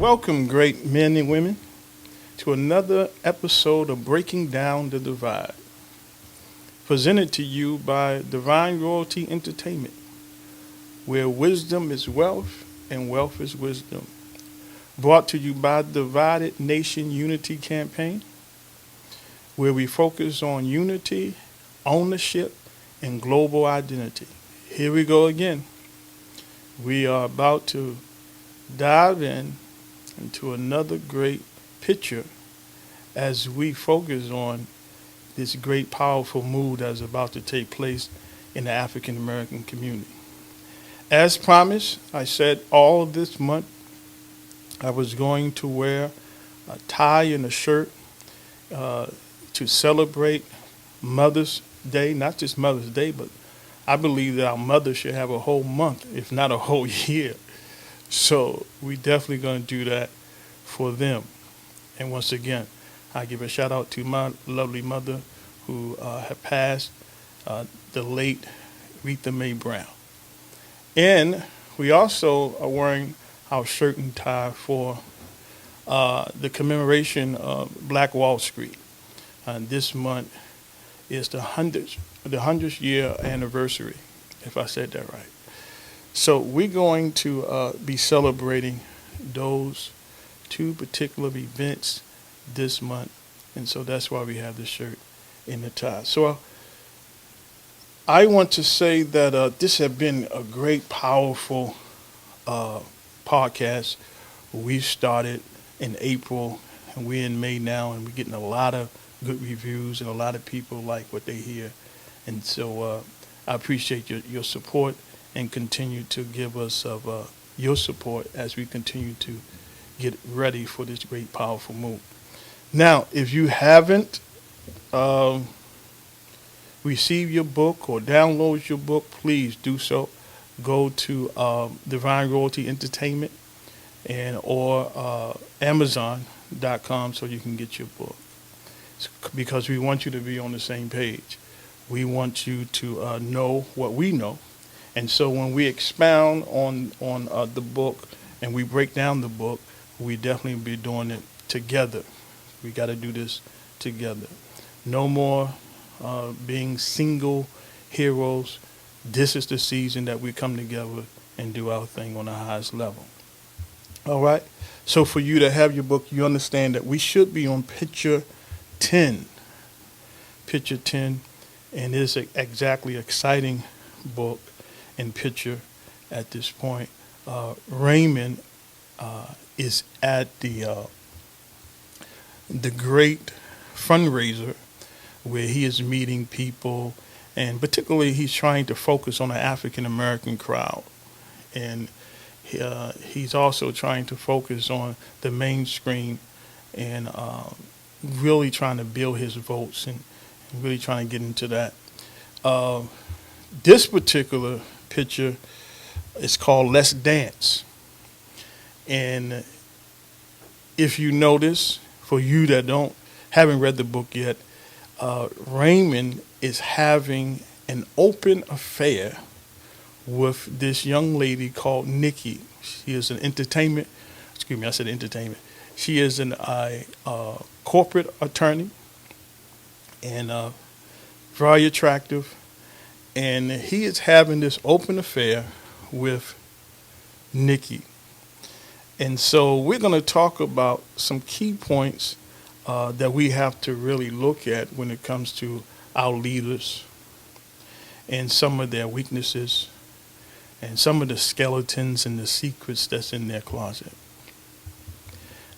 Welcome, great men and women, to another episode of Breaking Down the Divide, presented to you by Divine Royalty Entertainment, where wisdom is wealth and wealth is wisdom. Brought to you by Divided Nation Unity Campaign, where we focus on unity, ownership, and global identity. Here we go again. We are about to dive into another great picture as we focus on this great, powerful move that is about to take place in the African American community. As promised, I said all this month I was going to wear a tie and a shirt to celebrate Mother's Day, not just Mother's Day, but I believe that our mothers should have a whole month, if not a whole year. So we definitely going to do that for them. And once again, I give a shout out to my lovely mother who had passed, the late Rita Mae Brown. And we also are wearing our shirt and tie for the commemoration of Black Wall Street. This month is the 100th year anniversary, if I said that right. So we're going to be celebrating those two particular events this month, and so that's why we have the shirt and the tie. So I want to say that this has been a great, powerful podcast. We started in April, and we're in May now, and we're getting a lot of good reviews, and a lot of people like what they hear. And so I appreciate your support, and continue to give us of your support as we continue to get ready for this great, powerful move. Now, if you haven't received your book or download your book, please do so. Go to Divine Royalty Entertainment or Amazon.com so you can get your book. Because we want you to be on the same page. We want you to know what we know. And so when we expound on the book and we break down the book, we definitely be doing it together. We got to do this together. No more being single heroes. This is the season that we come together and do our thing on the highest level. All right? So for you to have your book, you understand that we should be on picture 10. Picture 10. And it is exactly exciting book and picture at this point. Raymond is at the great fundraiser where he is meeting people, and particularly he's trying to focus on the African American crowd, and he's also trying to focus on the mainstream and really trying to build his votes and really trying to get into that. This particular picture is called Let's Dance. And if you notice, for you that haven't read the book yet, Raymond is having an open affair with this young lady called Nikki. She is an entertainment, excuse me, I said entertainment. She is a corporate attorney and very attractive. And he is having this open affair with Nikki. And so we're going to talk about some key points that we have to really look at when it comes to our leaders and some of their weaknesses and some of the skeletons and the secrets that's in their closet.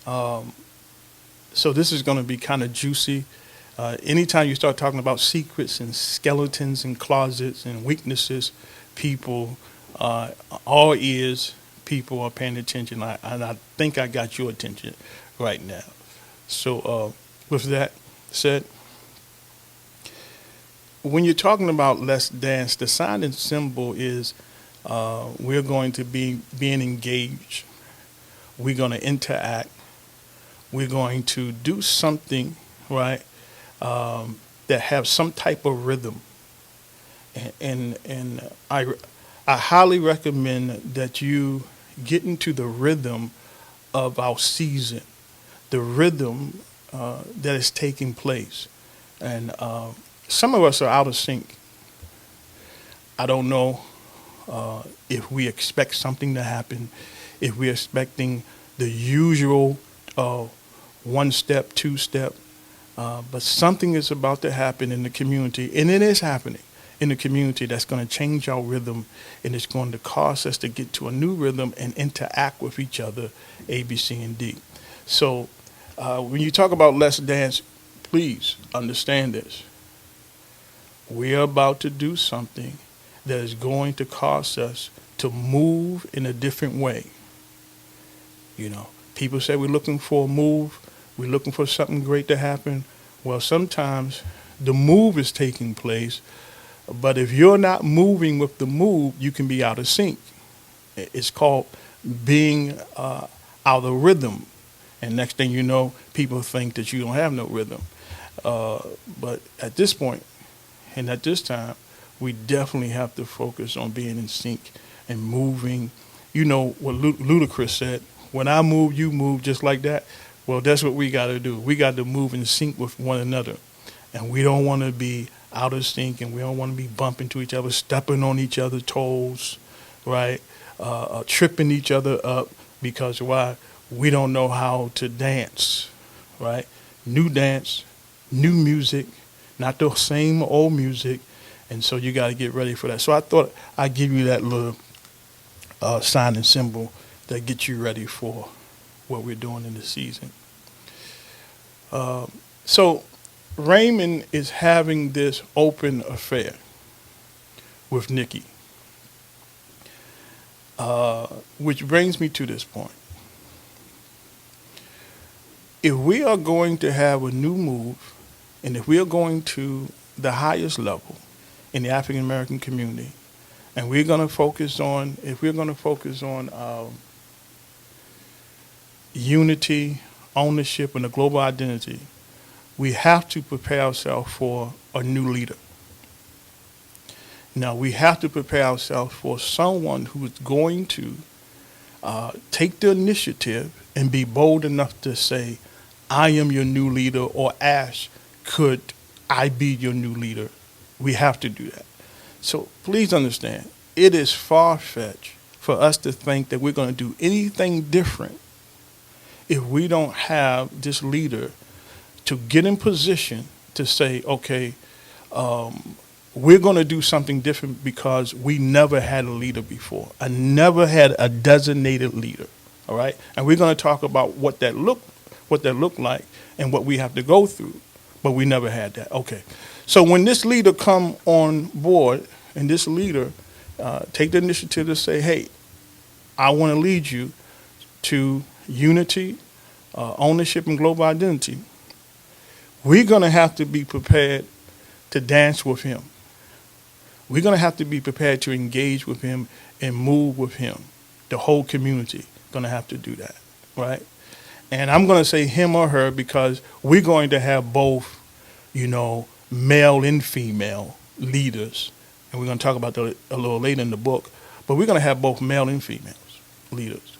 So this is going to be kind of juicy. Anytime you start talking about secrets and skeletons and closets and weaknesses, people, all ears, people are paying attention. And I think I got your attention right now. So with that said, when you're talking about Let's Dance, the sign and symbol is we're going to be being engaged. We're going to interact. We're going to do something, right, that have some type of rhythm. And I highly recommend that you get into the rhythm of our season, the rhythm that is taking place. And some of us are out of sync. I don't know if we expect something to happen, if we're expecting the usual one step, two step, but something is about to happen in the community, and it is happening in the community that's going to change our rhythm, and it's going to cause us to get to a new rhythm and interact with each other, A, B, C, and D. So when you talk about Let's Dance, please understand this. We are about to do something that is going to cause us to move in a different way. You know, people say we're looking for a move, we're looking for something great to happen. Well, sometimes the move is taking place, but if you're not moving with the move, you can be out of sync. It's called being out of rhythm. And next thing you know, people think that you don't have no rhythm. But at this point, and at this time, we definitely have to focus on being in sync and moving. You know what Ludacris said, when I move, you move, just like that. Well, that's what we got to do. We got to move in sync with one another. And we don't want to be out of sync, and we don't want to be bumping to each other, stepping on each other's toes, right? Tripping each other up, because why? We don't know how to dance, right? New dance, new music, not the same old music. And so you got to get ready for that. So I thought I'd give you that little sign and symbol that gets you ready for what we're doing in the season. So Raymond is having this open affair with Nikki, which brings me to this point. If we are going to have a new move, and if we are going to the highest level in the African American community, and we're going to focus on, unity, ownership, and a global identity, we have to prepare ourselves for a new leader. Now, we have to prepare ourselves for someone who is going to take the initiative and be bold enough to say, I am your new leader, or ask, could I be your new leader? We have to do that. So please understand, it is far-fetched for us to think that we're going to do anything different if we don't have this leader to get in position to say, okay, we're going to do something different because we never had a leader before. I never had a designated leader, all right? And we're going to talk about what that looked like and what we have to go through, but we never had that. Okay, so when this leader come on board, and this leader take the initiative to say, hey, I want to lead you to unity, ownership, and global identity, we're going to have to be prepared to dance with him. We're going to have to be prepared to engage with him and move with him. The whole community going to have to do that, right? And I'm going to say him or her because we're going to have both, male and female leaders. And we're going to talk about that a little later in the book. But we're going to have both male and female leaders.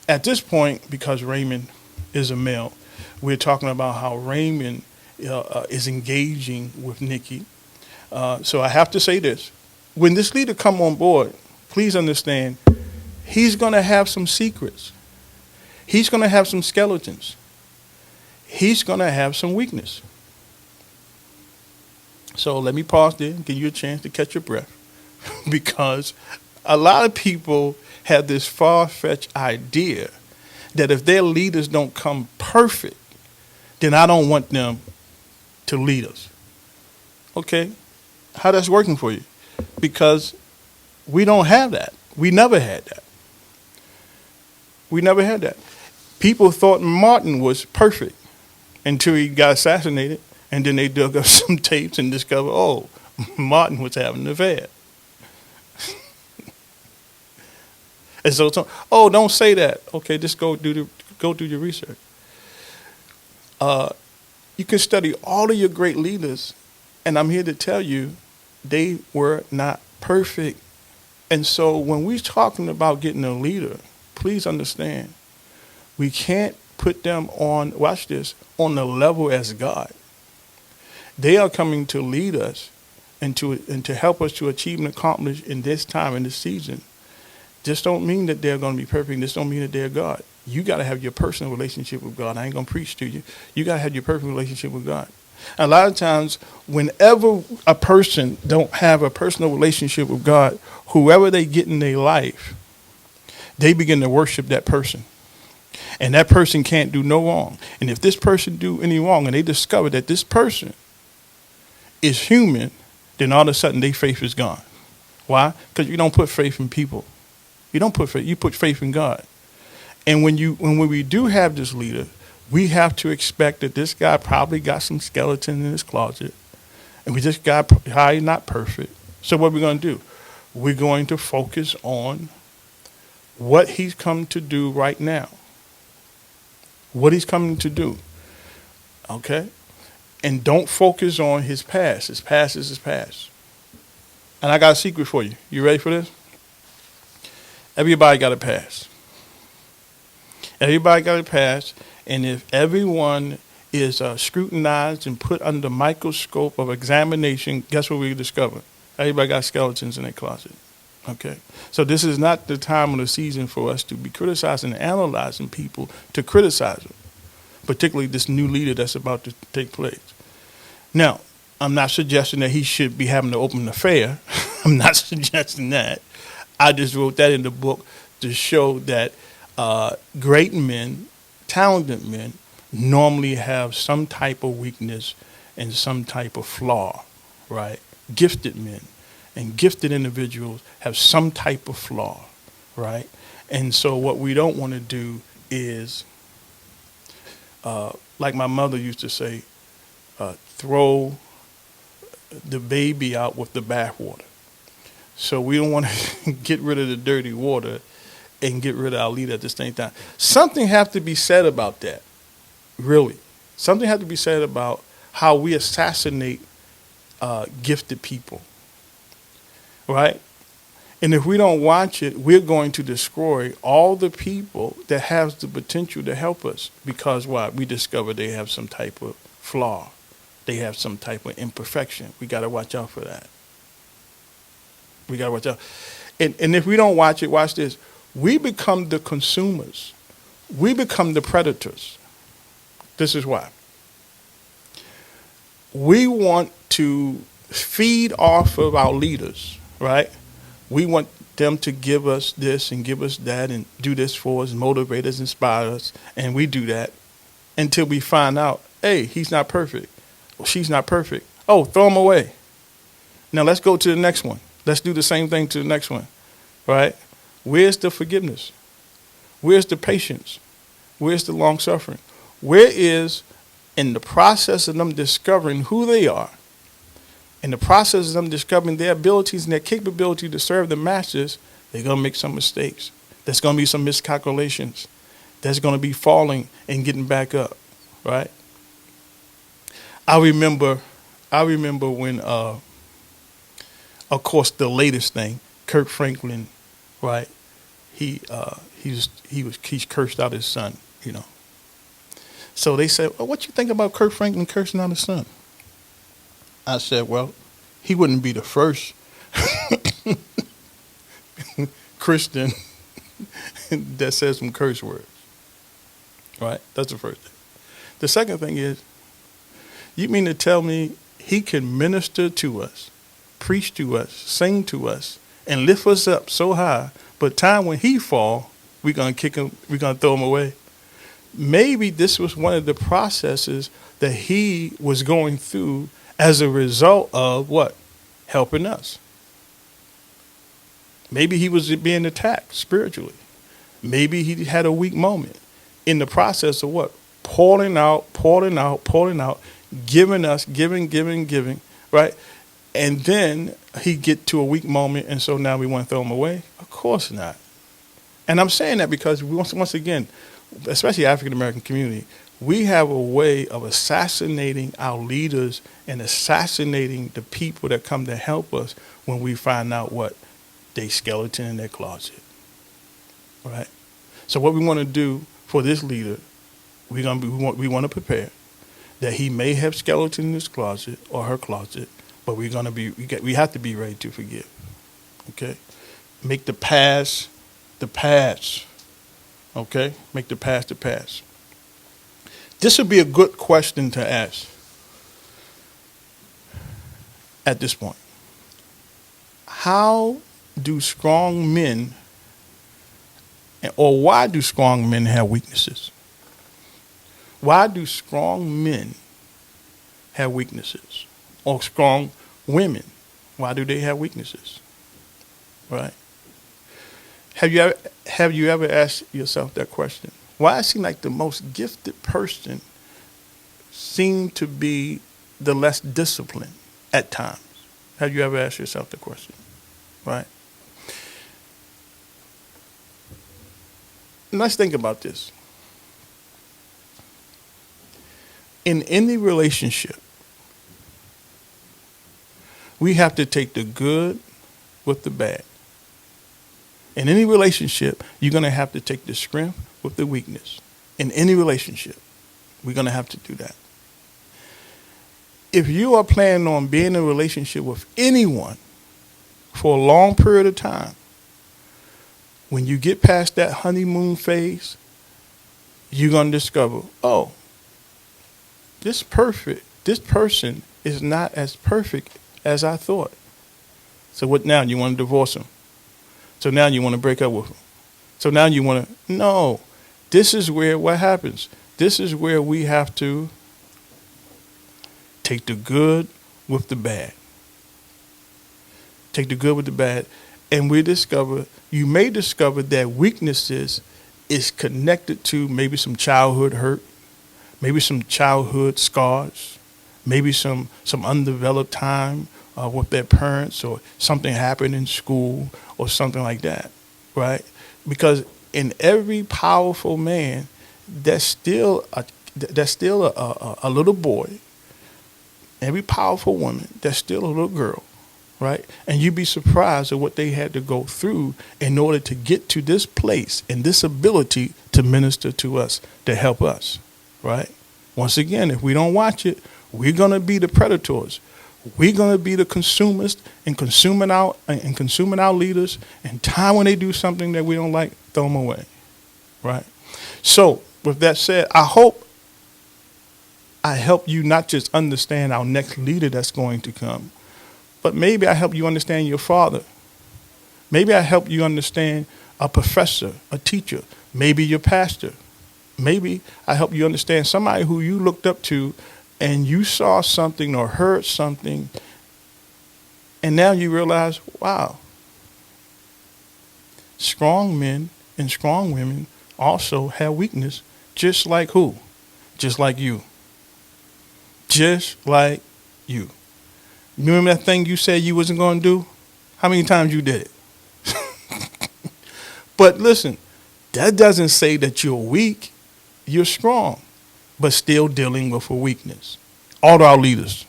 At this point, because Raymond is a male, we're talking about how Raymond is engaging with Nikki. So I have to say this. When this leader come on board, please understand, he's going to have some secrets. He's going to have some skeletons. He's going to have some weakness. So let me pause there and give you a chance to catch your breath. Because a lot of people have this far-fetched idea that if their leaders don't come perfect, then I don't want them to lead us. Okay? How that's working for you? Because we don't have that. We never had that. We never had that. People thought Martin was perfect until he got assassinated, and then they dug up some tapes and discovered, oh, Martin was having an affair. And so, don't say that. Okay, just go do your research. You can study all of your great leaders, and I'm here to tell you, they were not perfect. And so when we're talking about getting a leader, please understand, We can't put them on, watch this, on the level as God. They are coming to lead us and to help us to achieve and accomplish in this time, in this season. This don't mean that they're going to be perfect. This don't mean that they're God. You got to have your personal relationship with God. I ain't going to preach to you. You got to have your personal relationship with God. A lot of times, whenever a person don't have a personal relationship with God, whoever they get in their life, they begin to worship that person. And that person can't do no wrong. And if this person do any wrong and they discover that this person is human, then all of a sudden their faith is gone. Why? Because you don't put faith in people. You don't put faith, you put faith in God. And when we do have this leader, we have to expect that this guy probably got some skeleton in his closet. And this guy probably not perfect. So what are we going to do? We're going to focus on what he's come to do right now. What he's coming to do. Okay? And don't focus on his past. His past is his past. And I got a secret for you. You ready for this? Everybody got a past. Everybody got a past. And if everyone is scrutinized and put under the microscope of examination, guess what we discover? Everybody got skeletons in their closet. Okay? So this is not the time of the season for us to be criticizing and analyzing people, to criticize them, particularly this new leader that's about to take place. Now, I'm not suggesting that he should be having an open affair. I'm not suggesting that. I just wrote that in the book to show that great men, talented men, normally have some type of weakness and some type of flaw, right? Gifted men and gifted individuals have some type of flaw, right? And so what we don't want to do is, like my mother used to say, throw the baby out with the bathwater. So we don't want to get rid of the dirty water and get rid of our leader at the same time. Something has to be said about that, really. Something has to be said about how we assassinate gifted people, right? And if we don't watch it, we're going to destroy all the people that have the potential to help us because why? We discover they have some type of flaw. They have some type of imperfection. We got to watch out for that. We got to watch out. And if we don't watch it, watch this. We become the consumers. We become the predators. This is why. We want to feed off of our leaders, right? We want them to give us this and give us that and do this for us, motivate us, inspire us. And we do that until we find out, hey, he's not perfect. Well, she's not perfect. Oh, throw him away. Now let's go to the next one. Let's do the same thing to the next one, right? Where's the forgiveness? Where's the patience? Where's the long suffering? Where is, in the process of them discovering who they are, in the process of them discovering their abilities and their capability to serve the masters, they're going to make some mistakes. There's going to be some miscalculations. There's going to be falling and getting back up, right? I remember when, of course, the latest thing, Kirk Franklin, right? He's cursed out his son, you know. So they said, well, what you think about Kirk Franklin cursing out his son? I said, well, he wouldn't be the first Christian that says some curse words, right? That's the first thing. The second thing is, you mean to tell me he can minister to us, preach to us, sing to us, and lift us up so high, but time when he fall, we're going to kick him, we're going to throw him away? Maybe this was one of the processes that he was going through as a result of what? Helping us. Maybe he was being attacked spiritually. Maybe he had a weak moment in the process of what? Pouring out, giving us, giving, right? And then he get to a weak moment, and so now we want to throw him away? Of course not. And I'm saying that because once again, especially African-American community, we have a way of assassinating our leaders and assassinating the people that come to help us when we find out what? They skeleton in their closet, right? So what we want to do for this leader, we want to prepare that he may have skeleton in his closet or her closet, but we have to be ready to forgive. Okay, make the past the past. Okay, make the past the past. This would be a good question to ask at this point. How do strong men, or why do strong men have weaknesses? Why do strong men have weaknesses? Or strong women, why do they have weaknesses? Right? Have you ever asked yourself that question? Why it seems like the most gifted person seem to be the less disciplined at times? Have you ever asked yourself the question? Right? And let's think about this. In any relationship, we have to take the good with the bad. In any relationship, you're going to have to take the strength with the weakness. In any relationship, we're going to have to do that. If you are planning on being in a relationship with anyone for a long period of time, when you get past that honeymoon phase, you're going to discover, oh, this person is not as perfect as I thought. So what now? You want to divorce him? So now you want to break up with him? So now you want to, no. This is where what happens. This is where we have to take the good with the bad. Take the good with the bad. And you may discover that weaknesses is connected to maybe some childhood hurt, maybe some childhood scars, maybe some undeveloped time with their parents, or something happened in school or something like that, right? Because in every powerful man, there's still a little boy. Every powerful woman, there's still a little girl, right? And you'd be surprised at what they had to go through in order to get to this place and this ability to minister to us, to help us, right? Once again, if we don't watch it, we're going to be the predators. We're going to be the consumers and consuming our leaders. And time when they do something that we don't like, throw them away, right? So with that said, I hope I help you not just understand our next leader that's going to come, but maybe I help you understand your father. Maybe I help you understand a professor, a teacher, maybe your pastor. Maybe I help you understand somebody who you looked up to and you saw something or heard something, and now you realize, wow, strong men and strong women also have weakness, just like who? Just like you. Just like you. You remember that thing you said you wasn't going to do? How many times you did it? But listen, that doesn't say that you're weak. You're strong, but still dealing with a weakness. All of our leaders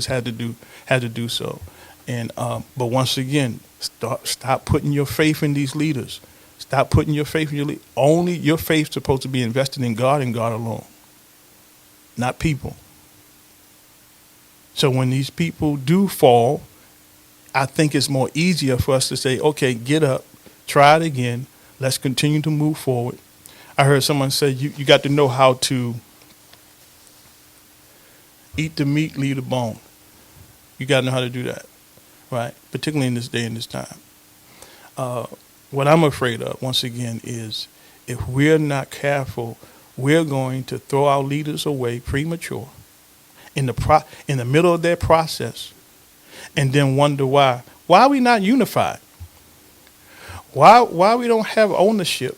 had to do so. And but once again, stop putting your faith in these leaders. Stop putting your faith in your leaders. Only your faith's supposed to be invested in God and God alone, not people. So when these people do fall, I think it's more easier for us to say, okay, get up, try it again. Let's continue to move forward. I heard someone say you got to know how to eat the meat, leave the bone. You got to know how to do that, right? Particularly in this day and this time. What I'm afraid of, once again, is if we're not careful, we're going to throw our leaders away premature in the middle of their process, and then wonder why. Why are we not unified? Why we don't have ownership?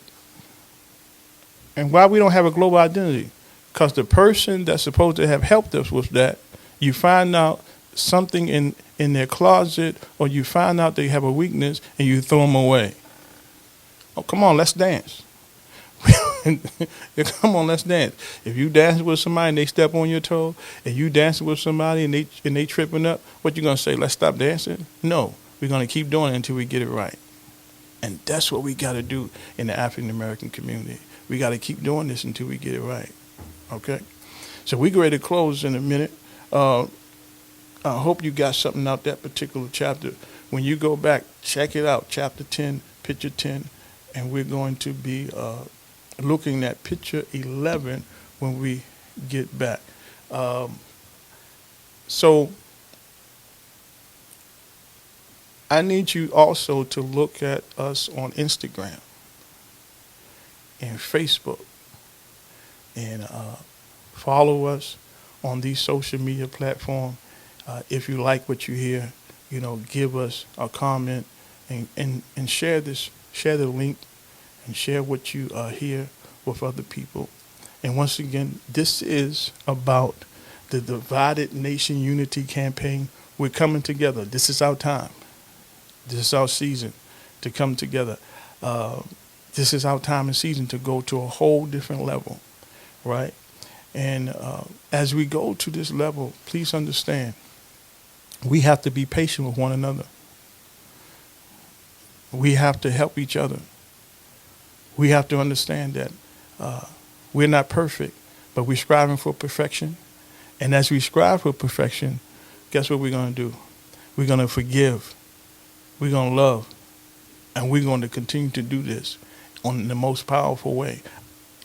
And why we don't have a global identity? Because the person that's supposed to have helped us with that, you find out something in their closet, or you find out they have a weakness and you throw them away. Oh, come on, let's dance. Come on, let's dance. If you dance with somebody and they step on your toe, and you dancing with somebody and they tripping up, what you gonna say? Let's stop dancing? No, we're gonna keep doing it until we get it right. And that's what we got to do in the African American community. we got to keep doing this until we get it right. Okay? So we get ready to close in a minute. I hope you got something out that particular chapter. When you go back, check it out, chapter 10, picture 10, and we're going to be looking at picture 11 when we get back. So I need you also to look at us on Instagram and Facebook and follow us on these social media platforms. If you like what you hear, give us a comment and share the link and share what you hear with other people. And once again, this is about the Divided Nation Unity Campaign. We're coming together. This is our time. This is our season to come together. This is our time and season to go to a whole different level, right? And as we go to this level, please understand, we have to be patient with one another. We have to help each other. We have to understand that we're not perfect, but we're striving for perfection. And as we strive for perfection, guess what we're going to do? We're going to forgive. We're going to love. And we're going to continue to do this on the most powerful way.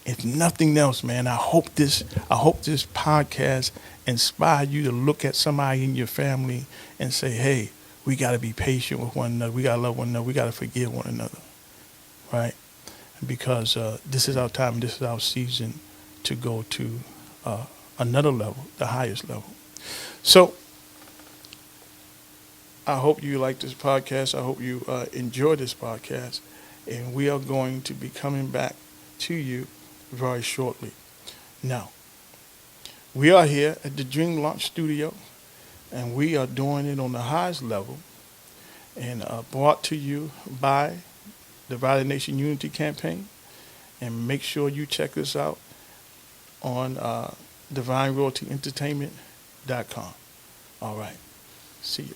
If nothing else, man, I hope this podcast inspired you to look at somebody in your family and say, hey, we got to be patient with one another. We got to love one another. We got to forgive one another, right? Because this is our time. This is our season to go to another level, the highest level. So I hope you like this podcast. I hope you enjoy this podcast. And we are going to be coming back to you very shortly. Now, we are here at the Dream Launch Studio, and we are doing it on the highest level, and brought to you by the Divided Nation Unity Campaign. And make sure you check us out on DivineRoyaltyEntertainment.com. All right. See you.